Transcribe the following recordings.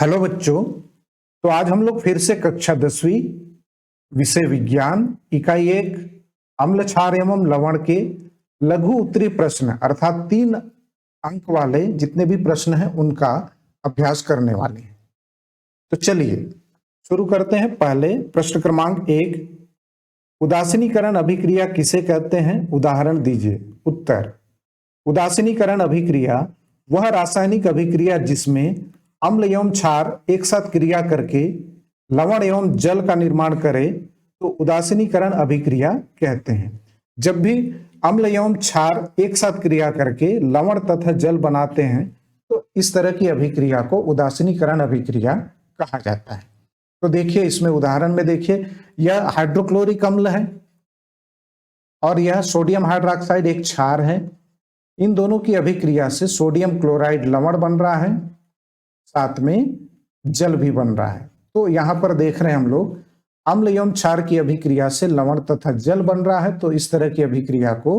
Hello बच्चों। तो आज हम लोग फिर से कक्षा 10वीं विषय विज्ञान इकाई 1 अम्ल क्षार एवं लवण के लघु उत्तरीय प्रश्न अर्थात 3 अंक वाले जितने भी प्रश्न हैं उनका अभ्यास करने वाले हैं। तो चलिए शुरू करते हैं। पहले प्रश्न क्रमांक 1, उदासीनीकरण अभिक्रिया किसे कहते हैं? उदाहरण दीजिए। उत्तर, उदासीनीकरण अभिक्रिया वह रासायनिक अभिक्रिया जिसमें अम्ल एवं क्षार एक साथ क्रिया करके लवण एवं जल का निर्माण करे तो उदासीनीकरण अभिक्रिया कहते हैं। जब भी अम्ल एवं क्षार एक साथ क्रिया करके लवण तथा जल बनाते हैं तो इस तरह की अभिक्रिया को उदासीनीकरण अभिक्रिया कहा जाता है। तो देखिए इसमें उदाहरण में देखिए, यह हाइड्रोक्लोरिक अम्ल है और यह सोडियम हाइड्रोक्साइड एक क्षार है। इन दोनों की अभिक्रिया से सोडियम क्लोराइड लवण बन रहा है, साथ में जल भी बन रहा है। तो यहां पर देख रहे हैं हम लोग अम्ल एवं क्षार की अभिक्रिया से लवण तथा जल बन रहा है, तो इस तरह की अभिक्रिया को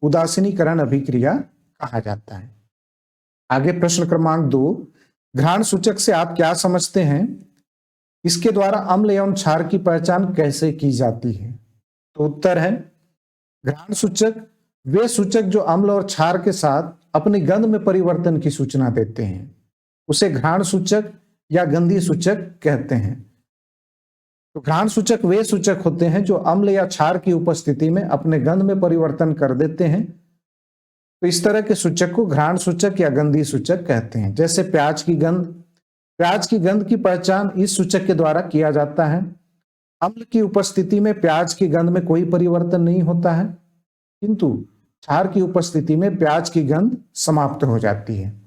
उदासीनीकरण अभिक्रिया कहा जाता है। आगे प्रश्न क्रमांक 2, घ्राण सूचक से आप क्या समझते हैं? इसके द्वारा अम्ल एवं क्षार की पहचान कैसे की जाती है? तो उत्तर है, घ्राण सूचक वे सूचक जो अम्ल और क्षार के साथ अपनी गंध में परिवर्तन की सूचना देते हैं, उसे घ्राण सूचक या गंधीय सूचक कहते हैं। तो घ्राण सूचक वे सूचक होते हैं जो अम्ल या क्षार की उपस्थिति में अपने गंध में परिवर्तन कर देते हैं। तो इस तरह के सूचक को घ्राण सूचक या गंधीय सूचक कहते हैं। जैसे प्याज की गंध की पहचान इस सूचक के द्वारा किया जाता है। अम्ल की उपस्थिति में प्याज की गंध में कोई परिवर्तन नहीं होता है, किंतु क्षार की उपस्थिति में प्याज की गंध समाप्त हो जाती है।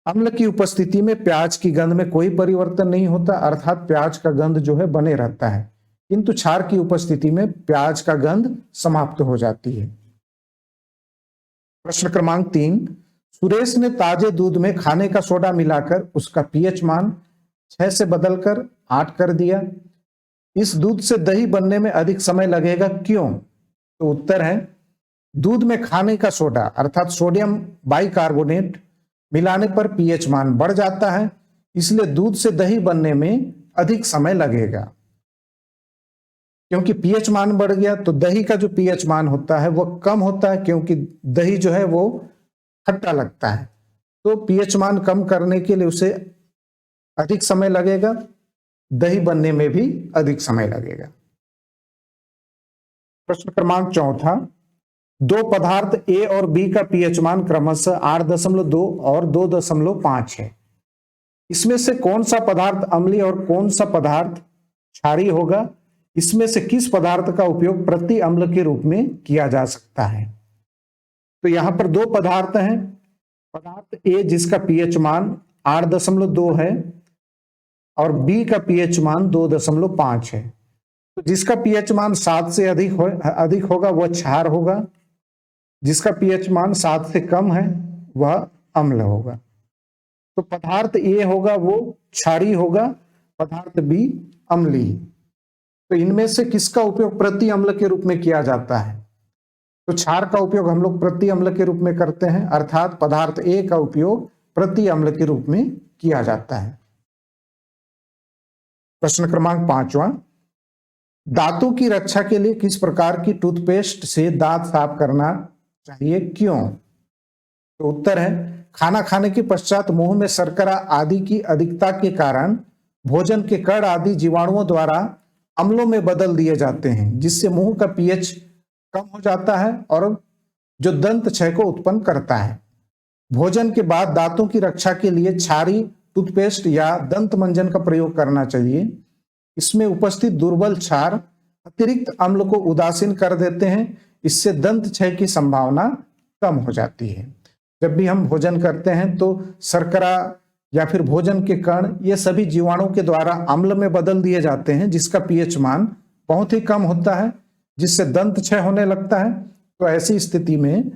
अम्ल की उपस्थिति में प्याज की गंध में कोई परिवर्तन नहीं होता, अर्थात प्याज का गंध जो है बने रहता है, किंतु क्षार की उपस्थिति में प्याज का गंध समाप्त हो जाती है। प्रश्न क्रमांक 3, सुरेश ने ताजे दूध में खाने का सोडा मिलाकर उसका पीएच मान 6 से बदलकर 8 कर दिया। इस दूध से दही बनने में अधिक समय लगेगा, क्यों? तो उत्तर है, दूध में खाने का सोडा अर्थात सोडियम बाइकार्बोनेट मिलाने पर पीएच मान बढ़ जाता है, इसलिए दूध से दही बनने में अधिक समय लगेगा। क्योंकि पीएच मान बढ़ गया तो दही का जो पीएच मान होता है वो कम होता है, क्योंकि दही जो है वो खट्टा लगता है। तो पीएच मान कम करने के लिए उसे अधिक समय लगेगा, दही बनने में भी अधिक समय लगेगा। प्रश्न क्रमांक 4, दो पदार्थ ए और बी का पीएच मान क्रमशः 8.2 और 2.5 है। इसमें से कौन सा पदार्थ अम्लीय और कौन सा पदार्थ क्षारीय होगा? इसमें से किस पदार्थ का उपयोग प्रति अम्ल के रूप में किया जा सकता है? तो यहां पर दो पदार्थ हैं। पदार्थ ए जिसका पीएच मान 8.2 है और बी का पीएच मान 2.5 है। तो जिसका पीएच मान 7 से अधिक होगा वह क्षार होगा, जिसका पीएच मान 7 से कम है वह अम्ल होगा। तो पदार्थ ए होगा वो क्षारीय होगा, पदार्थ बी अम्लीय। तो इनमें से किसका उपयोग प्रति अम्ल के रूप में किया जाता है? तो क्षार का उपयोग हम लोग प्रति अम्ल के रूप में करते हैं, अर्थात पदार्थ ए का उपयोग प्रति अम्ल के रूप में किया जाता है। प्रश्न क्रमांक 5, दांतों की रक्षा के लिए किस प्रकार की टूथपेस्ट से दांत साफ करना चाहिए, क्यों? तो उत्तर है, खाना खाने के पश्चात मुंह में शर्करा आदि की अधिकता के कारण भोजन के कण आदि जीवाणुओं द्वारा अम्लों में बदल दिए जाते हैं, जिससे मुंह का पीएच कम हो जाता है और जो दंत क्षय को उत्पन्न करता है। भोजन के बाद दांतों की रक्षा के लिए क्षारीय टूथपेस्ट या दंत मंजन का प्रयोग करना चाहिए। इसमें उपस्थित दुर्बल क्षार अतिरिक्त अम्ल को उदासीन कर देते हैं, इससे दंत क्षय की संभावना कम हो जाती है। जब भी हम भोजन करते हैं तो शर्करा या फिर भोजन के कण ये सभी जीवाणुओं के द्वारा अम्ल में बदल दिए जाते हैं, जिसका पीएच मान बहुत ही कम होता है, जिससे दंत क्षय होने लगता है। तो ऐसी स्थिति में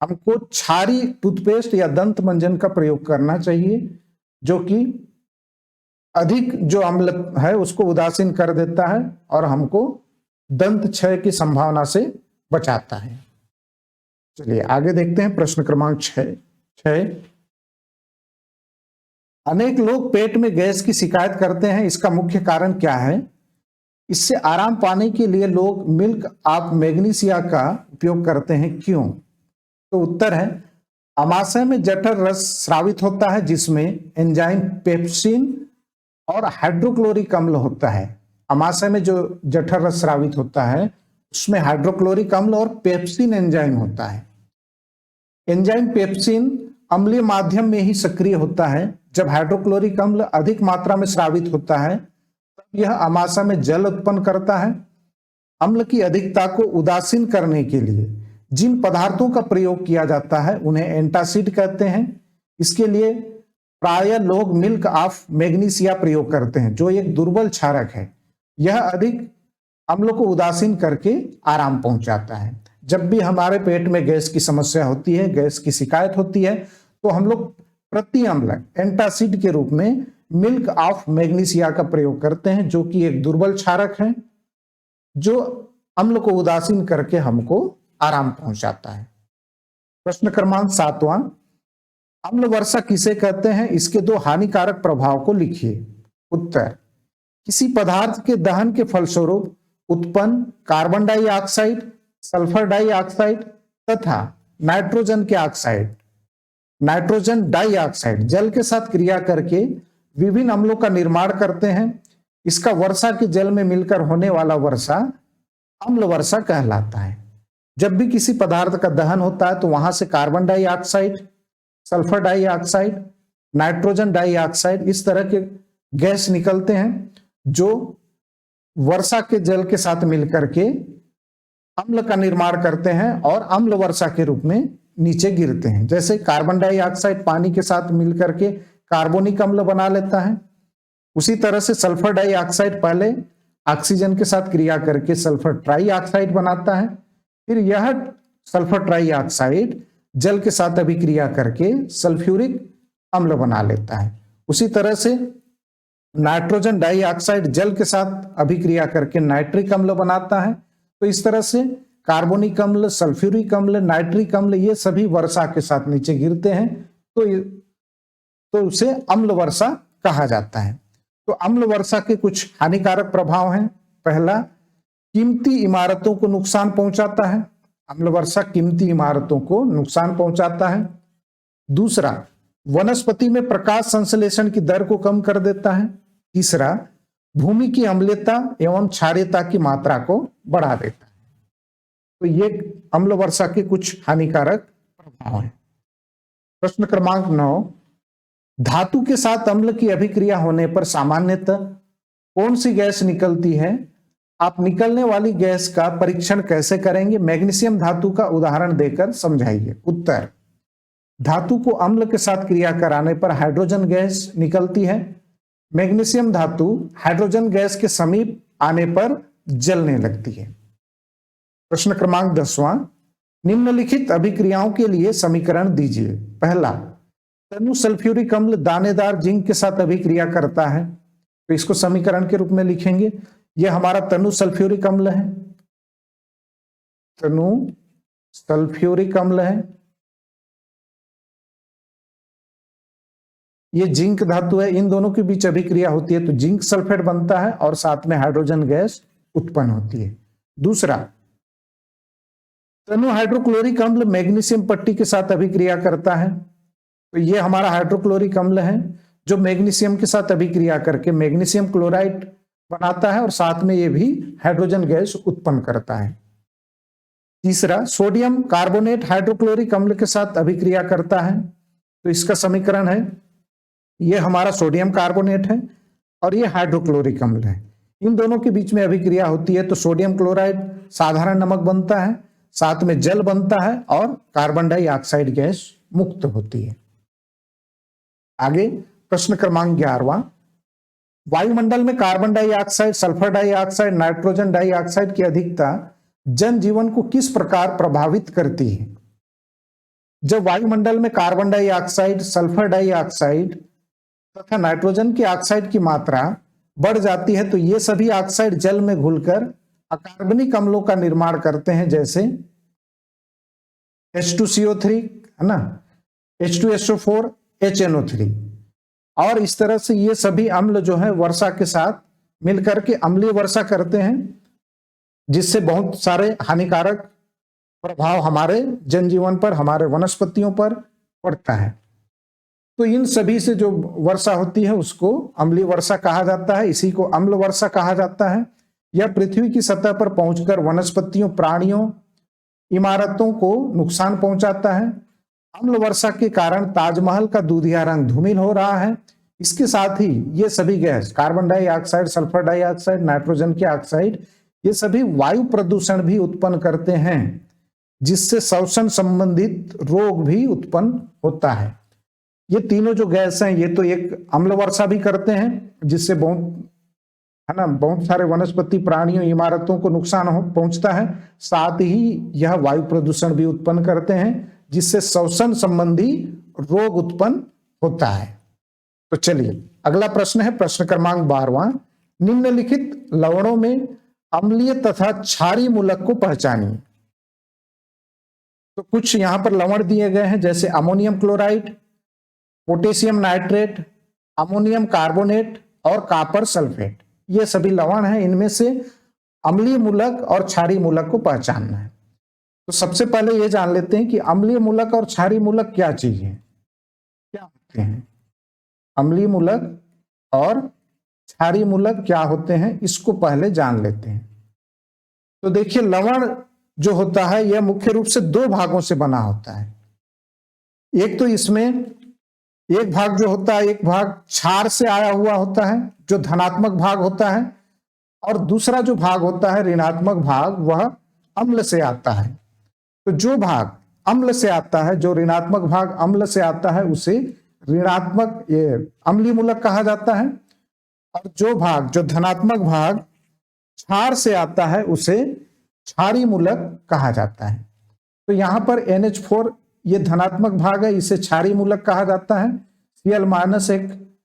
हमको क्षारीय टूथपेस्ट या दंत मंजन का प्रयोग करना चाहिए, जो कि अधिक जो अम्ल है उसको उदासीन कर देता है और हमको दंत क्षय की संभावना से बचाता है। चलिए आगे देखते हैं प्रश्न क्रमांक 6, अनेक लोग पेट में गैस की शिकायत करते हैं, इसका मुख्य कारण क्या है? इससे आराम पाने के लिए लोग मिल्क ऑफ मैग्नीशिया का उपयोग करते हैं, क्यों? तो उत्तर है, अमाशय में जठर रस स्रावित होता है जिसमें एंजाइम पेप्सिन और हाइड्रोक्लोरिक अम्ल होता है। अमाशय में जो जठर रस स्रावित होता है उसमें हाइड्रोक्लोरिक अम्ल और पेप्सिन एंजाइम होता है। एंजाइम पेप्सिन अम्लीय माध्यम में ही सक्रिय होता है। जब हाइड्रोक्लोरिक अम्ल अधिक मात्रा में स्रावित होता है तब यह अमाशय में जल उत्पन्न करता है। अम्ल की अधिकता को उदासीन करने के लिए जिन पदार्थों का प्रयोग किया जाता है उन्हें एंटासिड कहते हैं। इसके लिए प्रायः लोग मिल्क ऑफ मैग्नीशिया प्रयोग करते हैं जो एक दुर्बल क्षारक है। यह अधिक अम्ल को उदासीन करके आराम पहुंचाता है। जब भी हमारे पेट में गैस की समस्या होती है, गैस की शिकायत होती है, तो हम लोग प्रति अम्ल एंटासिड के रूप में मिल्क ऑफ मैग्नीशिया का प्रयोग करते हैं जो कि एक दुर्बल क्षारक है जो अम्ल को उदासीन करके हमको आराम पहुंचाता है। प्रश्न क्रमांक 7वां, अम्ल वर्षा किसे कहते हैं? इसके दो हानिकारक प्रभाव को लिखिए। उत्तर, किसी पदार्थ के दहन के फलस्वरूप उत्पन्न कार्बन डाइऑक्साइड, सल्फर डाइऑक्साइड तथा नाइट्रोजन के ऑक्साइड, नाइट्रोजन डाइऑक्साइड जल के साथ क्रिया करके विभिन्न अम्लों का निर्माण करते हैं। इसका वर्षा के जल में मिलकर होने वाला वर्षा अम्ल वर्षा कहलाता है। जब भी किसी पदार्थ का दहन होता है तो वहां से carbon dioxide, sulphur dioxide, nitrogen dioxide इस तरह के गैस निकलते हैं जो वर्षा के जल के साथ मिलकर के अम्ल का निर्माण करते हैं और अम्ल वर्षा के रूप में नीचे गिरते हैं। जैसे कार्बन डाइऑक्साइड पानी के साथ मिलकर के कार्बोनिक अम्ल बना लेता है, उसी तरह से सल्फर डाइऑक्साइड पहले ऑक्सीजन के साथ क्रिया करके सल्फर ट्राइऑक्साइड बनाता है, फिर यह सल्फर ट्राइऑक्साइड जल के साथ अभिक्रिया करके सल्फ्यूरिक अम्ल बना लेता है। उसी तरह से नाइट्रोजन डाइऑक्साइड जल के साथ अभिक्रिया करके नाइट्रिक अम्ल बनाता है। तो इस तरह से कार्बोनिक अम्ल, सल्फ्यूरिक अम्ल, नाइट्रिक अम्ल ये सभी वर्षा के साथ नीचे गिरते हैं तो उसे अम्ल वर्षा कहा जाता है। तो अम्ल वर्षा के कुछ हानिकारक प्रभाव हैं। पहला, कीमती इमारतों को नुकसान पहुंचाता है। अम्ल वर्षा कीमती इमारतों को नुकसान पहुंचाता है। दूसरा, वनस्पति में प्रकाश संश्लेषण की दर को कम कर देता है। तीसरा, भूमि की अम्लता एवं क्षारीयता की मात्रा को बढ़ा देता है। तो ये अम्ल वर्षा के कुछ हानिकारक प्रभाव हैं। प्रश्न क्रमांक 9, धातु के साथ अम्ल की अभिक्रिया होने पर सामान्यतः कौन सी गैस निकलती है? आप निकलने वाली गैस का परीक्षण कैसे करेंगे? मैग्नीशियम धातु का उदाहरण देकर समझाइए। उत्तर, धातु को अम्ल के साथ क्रिया कराने पर हाइड्रोजन गैस निकलती है। मैग्नीशियम धातु हाइड्रोजन गैस के समीप आने पर जलने लगती है। प्रश्न क्रमांक 10वां, निम्नलिखित अभिक्रियाओं के लिए समीकरण दीजिए। पहला, तनु सल्फ्यूरिक अम्ल दानेदार जिंक के साथ अभिक्रिया करता है, तो इसको समीकरण के रूप में लिखेंगे। यह हमारा तनु सल्फ्यूरिक अम्ल है, तनु सल्फ्यूरिक अम्ल है। ये जिंक धातु है, इन दोनों के बीच अभिक्रिया होती है तो जिंक सल्फेट बनता है और साथ में हाइड्रोजन गैस उत्पन्न होती है। दूसरा, तनु हाइड्रोक्लोरिक अम्ल मैग्नीशियम पट्टी के साथ अभिक्रिया करता है, तो ये हमारा हाइड्रोक्लोरिक अम्ल है जो मैग्नीशियम के साथ अभिक्रिया करके मैग्नीशियम क्लोराइड बनाता है और साथ में ये भी हाइड्रोजन गैस उत्पन्न करता है। तीसरा, सोडियम कार्बोनेट हाइड्रोक्लोरिक अम्ल के साथ अभिक्रिया करता है, तो इसका समीकरण है, ये हमारा सोडियम कार्बोनेट है और ये हाइड्रोक्लोरिक अम्ल है। इन दोनों के बीच में अभिक्रिया होती है तो सोडियम क्लोराइड साधारण नमक बनता है, साथ में जल बनता है और कार्बन डाइऑक्साइड गैस मुक्त होती है। आगे प्रश्न क्रमांक 11वां, वायुमंडल में carbon dioxide, sulphur dioxide, nitrogen dioxide की अधिकता जनजीवन को किस प्रकार प्रभावित करती है? जब वायुमंडल में कार्बन डाइऑक्साइड, सल्फर डाइऑक्साइड तथा नाइट्रोजन की ऑक्साइड की मात्रा बढ़ जाती है तो ये सभी ऑक्साइड जल में घुलकर अकार्बनिक अम्लों का निर्माण करते हैं, जैसे H2CO3 है ना, H2SO4, HNO3, और इस तरह से ये सभी अम्ल जो है वर्षा के साथ मिलकर के अम्लीय वर्षा करते हैं, जिससे बहुत सारे हानिकारक प्रभाव हमारे जनजीवन पर, हमारे वनस्पतियों पर पड़ता है। तो इन सभी से जो वर्षा होती है उसको अम्लीय वर्षा कहा जाता है, इसी को अम्ल वर्षा कहा जाता है। यह पृथ्वी की सतह पर पहुंचकर वनस्पतियों, प्राणियों, इमारतों को नुकसान पहुंचाता है। अम्ल वर्षा के कारण ताजमहल का दूधिया रंग धूमिल हो रहा है। इसके साथ ही ये सभी gas, carbon dioxide, sulphur dioxide, nitrogen के ऑक्साइड, ये सभी वायु प्रदूषण भी उत्पन्न करते हैं, जिससे श्वसन संबंधित रोग भी उत्पन्न होता है। ये तीनों जो गैस हैं, ये तो एक अम्ल वर्षा भी करते हैं, जिससे बहुत सारे वनस्पति, प्राणियों, इमारतों को नुकसान पहुंचता है। साथ ही यह वायु प्रदूषण भी उत्पन्न करते हैं, जिससे श्वसन संबंधी रोग उत्पन्न होता है। तो चलिए अगला प्रश्न है, प्रश्न क्रमांक 12वां। निम्नलिखित लवणों में अम्लीय तथा क्षारीय मूलक को पहचानिए। तो कुछ यहां पर लवण दिए गए हैं, जैसे ammonium chloride, potassium nitrate, ammonium carbonate और कॉपर सल्फेट। ये सभी लवण हैं। इनमें से अम्लीय मूलक और क्षारीय मूलक को पहचानना है। तो सबसे पहले ये जान लेते हैं कि अम्लीय मूलक और क्षारीय मूलक क्या चीज है, क्या होते हैं। अम्लीय मूलक और क्षारीय मूलक क्या होते हैं, इसको पहले जान लेते हैं। तो देखिए, लवण जो होता है यह मुख्य रूप से दो भागों से बना होता है। एक तो इसमें एक भाग जो होता है, एक भाग क्षार से आया हुआ होता है, जो धनात्मक भाग होता है, और दूसरा जो भाग होता है ऋणात्मक भाग, वह अम्ल से आता है। तो जो भाग अम्ल से आता है, जो ऋणात्मक भाग अम्ल से आता है, उसे ऋणात्मक, ये अम्लीय मूलक कहा जाता है। और जो धनात्मक भाग क्षार से आता है, उसे क्षारीय मूलक कहा जाता है। तो यहाँ पर NH4 ये धनात्मक भाग है, इसे क्षारीय मूलक कहा जाता है। Cl- एक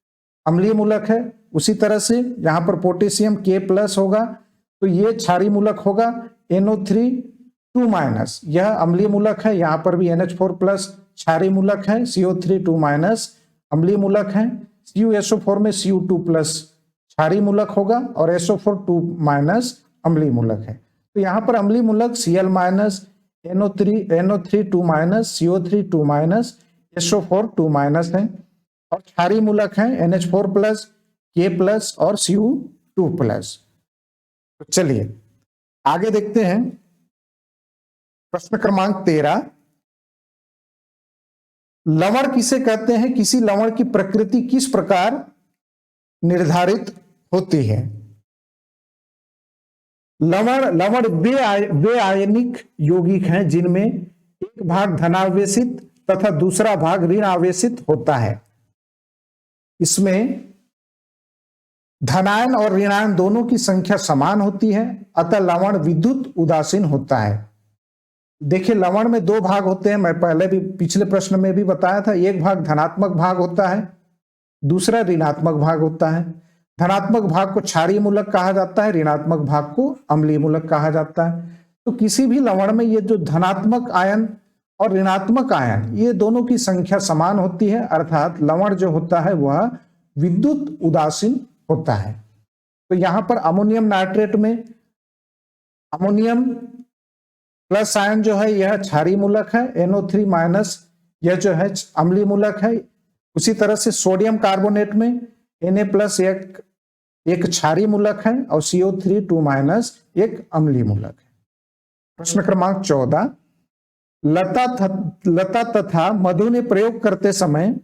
अम्लीय मूलक है। उसी तरह से यहाँ पर पोटेशियम K+ होगा, तो ये क्षारीय मूलक होगा। NO3 यह अम्लीय मूलक है। यहाँ पर भी NH4+ क्षारीय मूलक है। CO3 अम्लीय मूलक है। CuSO4 में Cu2+ क्षारीय मूलक होगा और SO4 अम्लीय मूलक है। तो यहाँ पर अम्लीय मूलक Cl-, NO3 CO3 SO4 है, और क्षारीय मूलक है NH4+, K+ और Cu2+। तो चलिए आगे देखते हैं, प्रश्न क्रमांक 13। लवण किसे कहते हैं, किसी लवण की प्रकृति किस प्रकार निर्धारित होती है। लवण वे आयनिक यौगिक हैं जिनमें एक भाग धनावेशित तथा दूसरा भाग ऋण आवेशित होता है। इसमें धनायन और ऋणायन दोनों की संख्या समान होती है, अतः लवण विद्युत उदासीन होता है। देखिए, लवण में दो भाग होते हैं, मैं पहले भी पिछले प्रश्न में भी बताया था। एक भाग धनात्मक भाग होता है, दूसरा ऋणात्मक भाग होता है। धनात्मक भाग को क्षारीय मूलक कहा जाता है, ऋणात्मक भाग को अम्लीय मूलक कहा जाता है। तो किसी भी लवण में ये जो धनात्मक आयन और ऋणात्मक आयन, ये दोनों की संख्या समान होती है, अर्थात लवण जो होता है वह विद्युत उदासीन होता है। तो यहां पर अमोनियम नाइट्रेट में अमोनियम प्लस आयन जो है यह क्षारीय मूलक है, NO3- यह जो है अम्लीय मूलक है। उसी तरह से सोडियम कार्बोनेट में Na+ एक क्षारीय मूलक है और CO3 एक अम्लीय मूलक है। प्रश्न क्रमांक 14। लता तथा मधु ने प्रयोग करते समय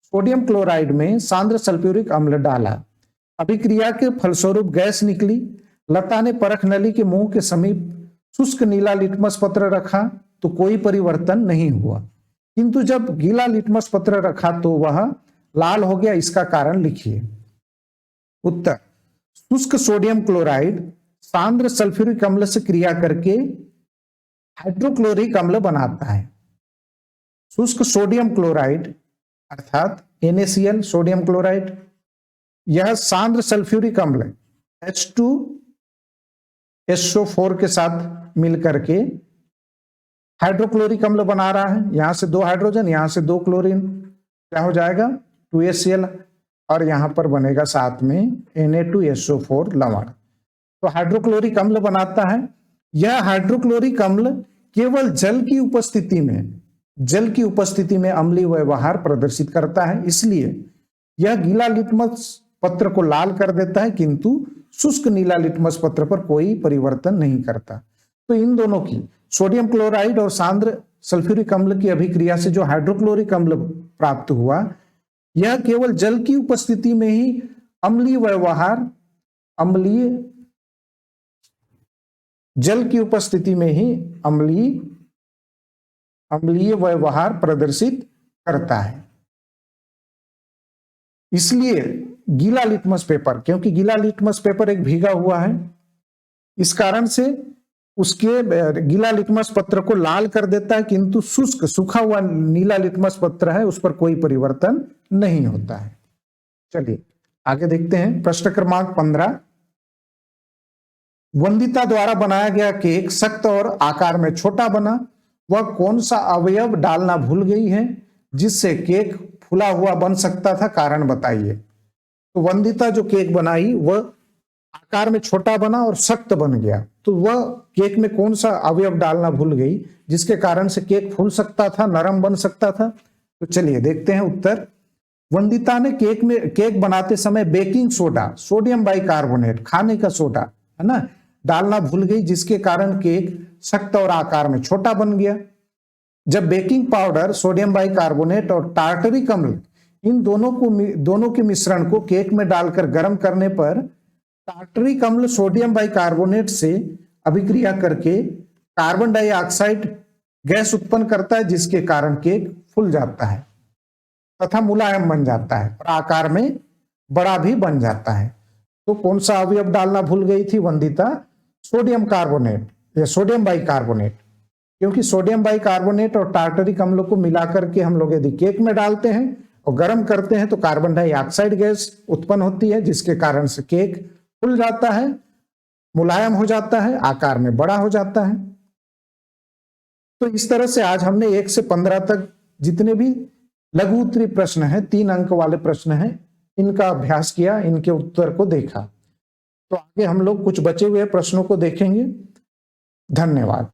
सोडियम क्लोराइड में सांद्र सल्फ्यूरिक अम्ल डाला। अभिक्रिया के फलस्वरूप गैस निकली। लता ने परख नली के मुंह के समीप शुष्क नीला लिटमस पत्र रखा तो कोई परिवर्तन नहीं हुआ, किंतु जब गीला लिटमस पत्र रखा तो वह लाल हो गया। इसका कारण लिखिए। उत्तर, शुष्क सोडियम क्लोराइड सांद्र सल्फ्यूरिक अम्ल से क्रिया करके हाइड्रोक्लोरिक अम्ल बनाता है। शुष्क सोडियम क्लोराइड अर्थात NaCl सोडियम क्लोराइड, यह सांद्र सल्फ्यूरिक अम्ल H2SO4 के साथ मिलकर के हाइड्रोक्लोरिक अम्ल बना रहा है। यहां से 2 हाइड्रोजन, यहां से 2 क्लोरीन, क्या हो जाएगा 2HCl और यहां पर बनेगा साथ में Na2SO4 लवण। तो हाइड्रोक्लोरिक अम्ल बनाता है। यह हाइड्रोक्लोरिक अम्ल केवल जल की उपस्थिति में अम्लीय व्यवहार प्रदर्शित करता है, इसलिए यह गीला लिटमस पत्र को लाल कर देता है, किंतु शुष्क नीला लिटमस पत्र पर कोई परिवर्तन नहीं करता। तो इन दोनों की, सोडियम क्लोराइड और सांद्र सल्फ्यूरिक अम्ल की अभिक्रिया से जो हाइड्रोक्लोरिक अम्ल प्राप्त हुआ, यह केवल जल की उपस्थिति में ही अम्लीय व्यवहार प्रदर्शित करता है। इसलिए गीला लिटमस पेपर, क्योंकि गीला लिटमस पेपर एक भीगा हुआ है, इस कारण से उसके गीला लिटमस पत्र को लाल कर देता है, किंतु शुष्क सूखा हुआ नीला लिटमस पत्र है उस पर कोई परिवर्तन नहीं होता है। चलिए आगे देखते हैं। प्रश्न क्रमांक 15। वंदिता द्वारा बनाया गया केक सख्त और आकार में छोटा बना। वह कौन सा अवयव डालना भूल गई है जिससे केक फूला हुआ बन सकता था, कारण बताइए। तो वंदिता जो केक बनाई वह आकार में छोटा बना और सख्त बन गया, तो वह केक में कौन सा अवयव डालना भूल गई जिसके कारण से केक फूल सकता था, नरम बन सकता था। तो चलिए देखते हैं उत्तर। वंदिता ने केक बनाते समय बेकिंग सोडा, सोडियम बाइकार्बोनेट, खाने का सोडा है ना, डालना भूल गई, जिसके कारण केक सख्त और आकार में छोटा बन गया। जब बेकिंग पाउडर, सोडियम बाइकार्बोनेट और टार्टरिक अम्ल, इन दोनों के मिश्रण को केक में डालकर गर्म करने पर टार्टरिक अम्ल सोडियम बाइकार्बोनेट से अभिक्रिया करके कार्बन डाइऑक्साइड गैस उत्पन्न करता है, जिसके कारण केक फूल जाता है तथा मुलायम बन जाता है और आकार में बड़ा भी बन जाता है। तो कौन सा अवयव डालना भूल गई थी वंदिता? सोडियम कार्बोनेट या सोडियम बाइकार्बोनेट, क्योंकि सोडियम बाइकार्बोनेट और टार्टरिक अम्ल को मिलाकर के हम लोग यदि केक में डालते हैं और गर्म करते हैं तो कार्बन डाइऑक्साइड गैस उत्पन्न होती है, जिसके कारण से केक फूल जाता है, मुलायम हो जाता है, आकार में बड़ा हो जाता है। तो इस तरह से आज हमने 1 से 15 तक जितने भी लघु उत्तरीय प्रश्न हैं, 3 अंक वाले प्रश्न हैं, इनका अभ्यास किया, इनके उत्तर को देखा। तो आगे हम लोग कुछ बचे हुए प्रश्नों को देखेंगे। धन्यवाद।